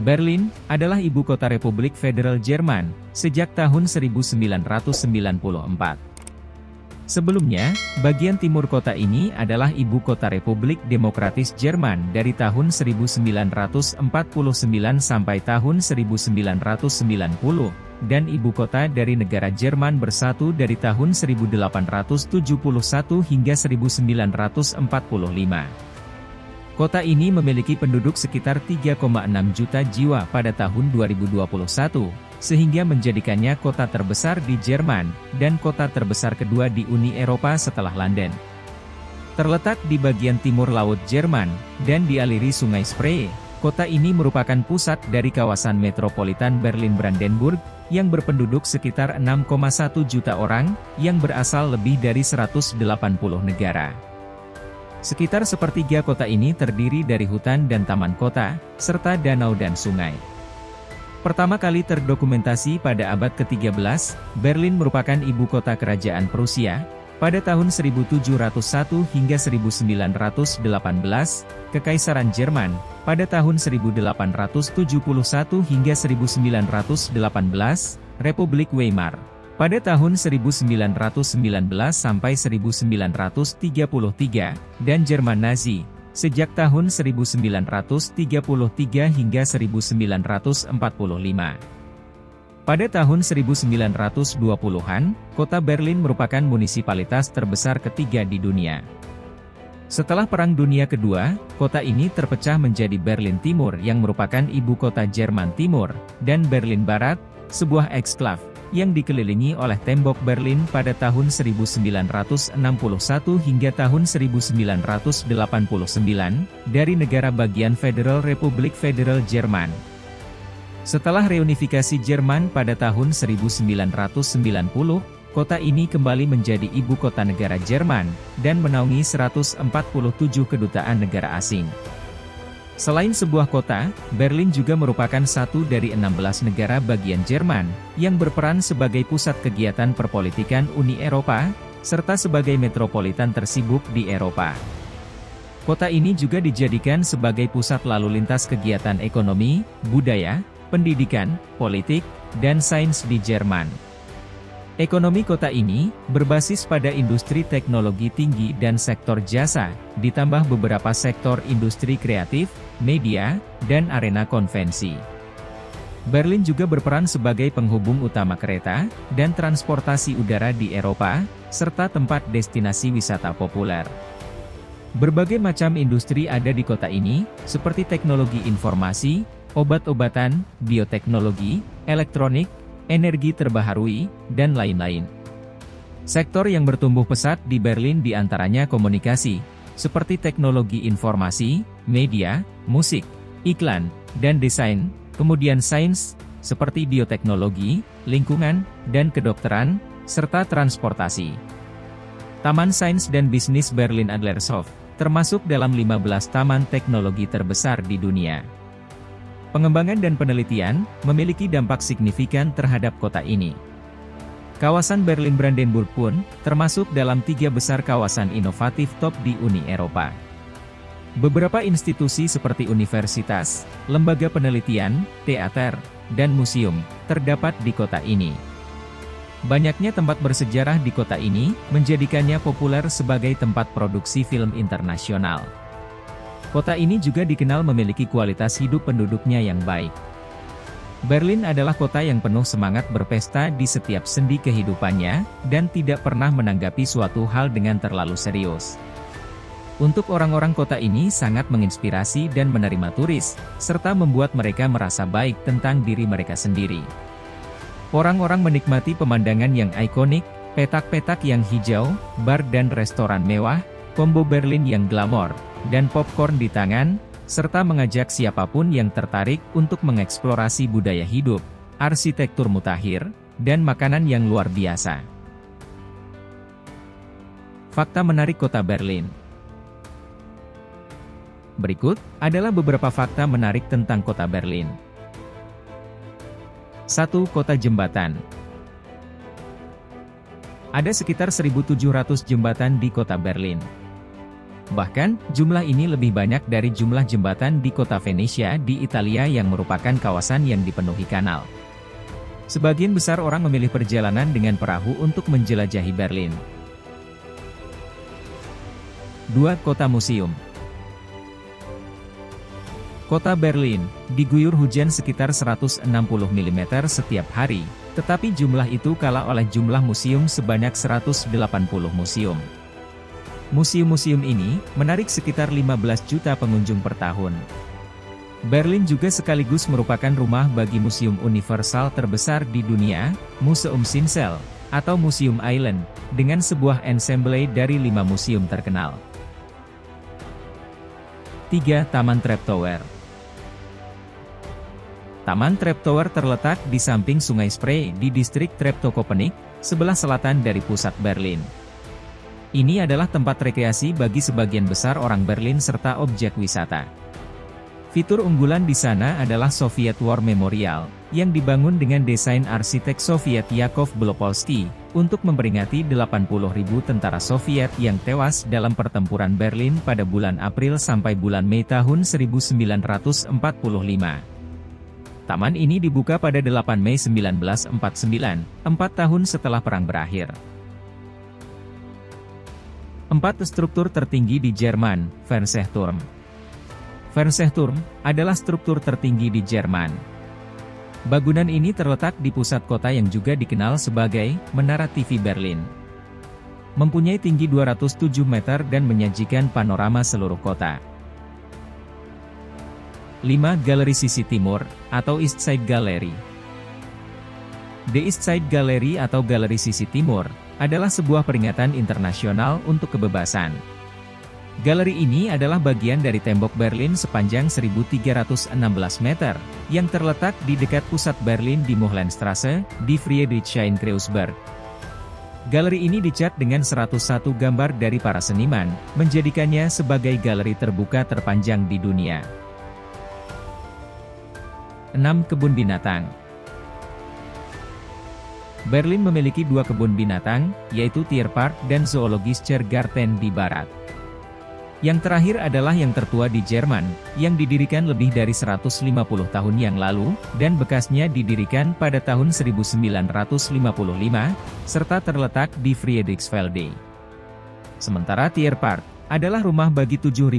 Berlin adalah ibu kota Republik Federal Jerman sejak tahun 1994. Sebelumnya, bagian timur kota ini adalah ibu kota Republik Demokratis Jerman dari tahun 1949 sampai tahun 1990, dan ibu kota dari negara Jerman Bersatu dari tahun 1871 hingga 1945. Kota ini memiliki penduduk sekitar 3,6 juta jiwa pada tahun 2021, sehingga menjadikannya kota terbesar di Jerman, dan kota terbesar kedua di Uni Eropa setelah London. Terletak di bagian timur Laut Jerman, dan dialiri Sungai Spree, kota ini merupakan pusat dari kawasan metropolitan Berlin-Brandenburg, yang berpenduduk sekitar 6,1 juta orang, yang berasal lebih dari 180 negara. Sekitar sepertiga kota ini terdiri dari hutan dan taman kota, serta danau dan sungai. Pertama kali terdokumentasi pada abad ke-13, Berlin merupakan ibu kota kerajaan Prusia. Pada tahun 1701 hingga 1918, Kekaisaran Jerman. Pada tahun 1871 hingga 1918, Republik Weimar. Pada tahun 1919 sampai 1933, dan Jerman Nazi, sejak tahun 1933 hingga 1945. Pada tahun 1920-an, kota Berlin merupakan munisipalitas terbesar ketiga di dunia. Setelah Perang Dunia Kedua, kota ini terpecah menjadi Berlin Timur yang merupakan ibu kota Jerman Timur, dan Berlin Barat, sebuah eksklav yang dikelilingi oleh tembok Berlin pada tahun 1961 hingga tahun 1989, dari negara bagian Federal Republik Federal Jerman. Setelah reunifikasi Jerman pada tahun 1990, kota ini kembali menjadi ibu kota negara Jerman, dan menaungi 147 kedutaan negara asing. Selain sebuah kota, Berlin juga merupakan satu dari 16 negara bagian Jerman, yang berperan sebagai pusat kegiatan perpolitikan Uni Eropa, serta sebagai metropolitan tersibuk di Eropa. Kota ini juga dijadikan sebagai pusat lalu lintas kegiatan ekonomi, budaya, pendidikan, politik, dan sains di Jerman. Ekonomi kota ini berbasis pada industri teknologi tinggi dan sektor jasa, ditambah beberapa sektor industri kreatif, media, dan arena konvensi. Berlin juga berperan sebagai penghubung utama kereta dan transportasi udara di Eropa, serta tempat destinasi wisata populer. Berbagai macam industri ada di kota ini, seperti teknologi informasi, obat-obatan, bioteknologi, elektronik, energi terbaharui, dan lain-lain. Sektor yang bertumbuh pesat di Berlin diantaranya komunikasi, seperti teknologi informasi, media, musik, iklan, dan desain, kemudian sains, seperti bioteknologi, lingkungan, dan kedokteran, serta transportasi. Taman Sains dan Bisnis Berlin Adlershof, termasuk dalam 15 taman teknologi terbesar di dunia. Pengembangan dan penelitian memiliki dampak signifikan terhadap kota ini. Kawasan Berlin-Brandenburg pun termasuk dalam 3 besar kawasan inovatif top di Uni Eropa. Beberapa institusi seperti universitas, lembaga penelitian, teater, dan museum terdapat di kota ini. Banyaknya tempat bersejarah di kota ini menjadikannya populer sebagai tempat produksi film internasional. Kota ini juga dikenal memiliki kualitas hidup penduduknya yang baik. Berlin adalah kota yang penuh semangat berpesta di setiap sendi kehidupannya, dan tidak pernah menanggapi suatu hal dengan terlalu serius. Untuk orang-orang kota ini sangat menginspirasi dan menerima turis, serta membuat mereka merasa baik tentang diri mereka sendiri. Orang-orang menikmati pemandangan yang ikonik, petak-petak yang hijau, bar dan restoran mewah, combo Berlin yang glamor, dan popcorn di tangan, serta mengajak siapapun yang tertarik untuk mengeksplorasi budaya hidup, arsitektur mutakhir, dan makanan yang luar biasa. Fakta menarik kota Berlin. Berikut adalah beberapa fakta menarik tentang kota Berlin. 1. Kota jembatan. Ada sekitar 1.700 jembatan di kota Berlin. Bahkan, jumlah ini lebih banyak dari jumlah jembatan di kota Venesia di Italia yang merupakan kawasan yang dipenuhi kanal. Sebagian besar orang memilih perjalanan dengan perahu untuk menjelajahi Berlin. 2. Kota Museum. Kota Berlin diguyur hujan sekitar 160 mm setiap hari, tetapi jumlah itu kalah oleh jumlah museum sebanyak 180 museum. Museum-museum ini menarik sekitar 15 juta pengunjung per tahun. Berlin juga sekaligus merupakan rumah bagi museum universal terbesar di dunia, Museum Zinsel, atau Museum Island, dengan sebuah ensemble dari 5 museum terkenal. 3. Taman Treptower. Taman Treptower terletak di samping Sungai Spree di distrik Treptow-Köpenick, sebelah selatan dari pusat Berlin. Ini adalah tempat rekreasi bagi sebagian besar orang Berlin serta objek wisata. Fitur unggulan di sana adalah Soviet War Memorial, yang dibangun dengan desain arsitek Soviet Yakov Blopolsky, untuk memperingati 80.000 tentara Soviet yang tewas dalam pertempuran Berlin pada bulan April sampai bulan Mei tahun 1945. Taman ini dibuka pada 8 Mei 1949, 4 tahun setelah perang berakhir. 4. Struktur tertinggi di Jerman, Fernsehturm. Fernsehturm adalah struktur tertinggi di Jerman. Bangunan ini terletak di pusat kota yang juga dikenal sebagai Menara TV Berlin. Mempunyai tinggi 207 meter dan menyajikan panorama seluruh kota. 5. Galeri Sisi Timur, atau East Side Gallery. The East Side Gallery atau Galeri Sisi Timur, adalah sebuah peringatan internasional untuk kebebasan. Galeri ini adalah bagian dari tembok Berlin sepanjang 1.316 meter, yang terletak di dekat pusat Berlin di Mohlenstrasse, di Friedrichshain-Kreuzberg. Galeri ini dicat dengan 101 gambar dari para seniman, menjadikannya sebagai galeri terbuka terpanjang di dunia. 6. Kebun binatang. Berlin memiliki 2 kebun binatang, yaitu Tierpark dan Zoologischer Garten di barat. Yang terakhir adalah yang tertua di Jerman, yang didirikan lebih dari 150 tahun yang lalu, dan bekasnya didirikan pada tahun 1955, serta terletak di Friedrichsfelde. Sementara Tierpark adalah rumah bagi 7.250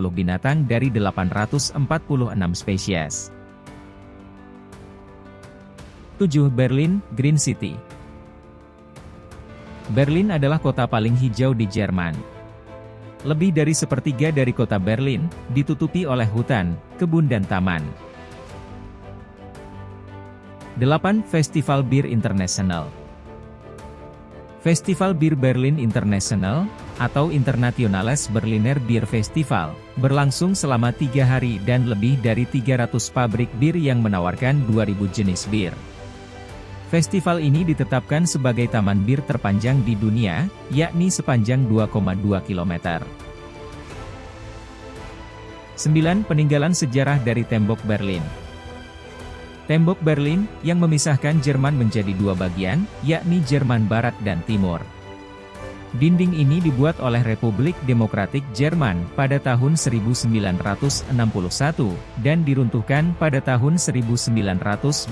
binatang dari 846 spesies. 7. Berlin, Green City. Berlin adalah kota paling hijau di Jerman. Lebih dari sepertiga dari kota Berlin, ditutupi oleh hutan, kebun dan taman. 8. Festival Bir International. Festival Bir Berlin International, atau Internationales Berliner Bier Festival, berlangsung selama 3 hari dan lebih dari 300 pabrik bir yang menawarkan 2.000 jenis bir. Festival ini ditetapkan sebagai taman bir terpanjang di dunia, yakni sepanjang 2,2 km. 9. Peninggalan sejarah dari Tembok Berlin. Tembok Berlin, yang memisahkan Jerman menjadi 2 bagian, yakni Jerman Barat dan Timur. Dinding ini dibuat oleh Republik Demokratik Jerman pada tahun 1961, dan diruntuhkan pada tahun 1989.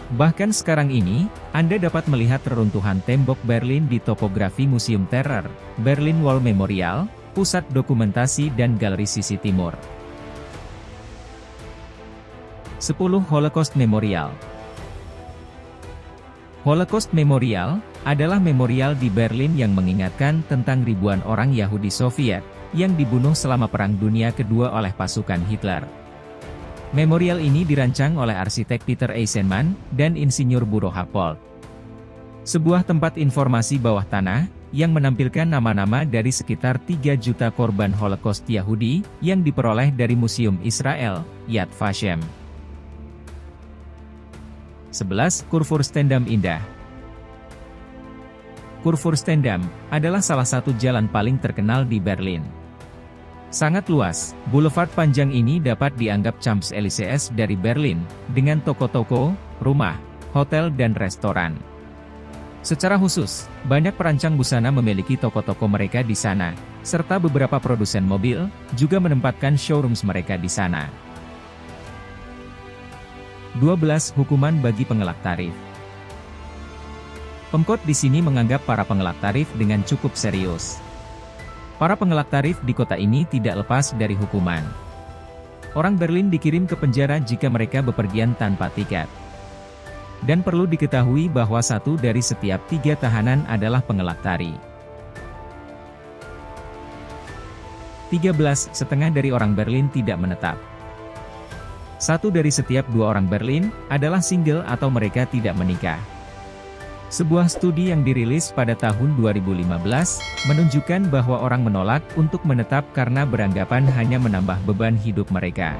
Bahkan sekarang ini, Anda dapat melihat reruntuhan tembok Berlin di topografi Museum Terror, Berlin Wall Memorial, Pusat Dokumentasi dan Galeri Sisi Timur. 10. Holocaust Memorial. Holocaust Memorial adalah memorial di Berlin yang mengingatkan tentang ribuan orang Yahudi Soviet, yang dibunuh selama Perang Dunia Kedua oleh pasukan Hitler. Memorial ini dirancang oleh arsitek Peter Eisenman, dan insinyur Buro Happold. Sebuah tempat informasi bawah tanah, yang menampilkan nama-nama dari sekitar 3 juta korban Holocaust Yahudi, yang diperoleh dari Museum Israel, Yad Vashem. 11. Kurfürstendamm Indah. Kurfürstendamm adalah salah satu jalan paling terkenal di Berlin. Sangat luas, boulevard panjang ini dapat dianggap Champs-Élysées dari Berlin, dengan toko-toko, rumah, hotel dan restoran. Secara khusus, banyak perancang busana memiliki toko-toko mereka di sana, serta beberapa produsen mobil juga menempatkan showrooms mereka di sana. 12. Hukuman bagi pengelak tarif. Pemkot di sini menganggap para pengelak tarif dengan cukup serius. Para pengelak tarif di kota ini tidak lepas dari hukuman. Orang Berlin dikirim ke penjara jika mereka bepergian tanpa tiket. Dan perlu diketahui bahwa 1 dari setiap 3 tahanan adalah pengelak tarif. 13. Setengah dari orang Berlin tidak menetap. 1 dari setiap 2 orang Berlin adalah single atau mereka tidak menikah. Sebuah studi yang dirilis pada tahun 2015 menunjukkan bahwa orang menolak untuk menetap karena beranggapan hanya menambah beban hidup mereka.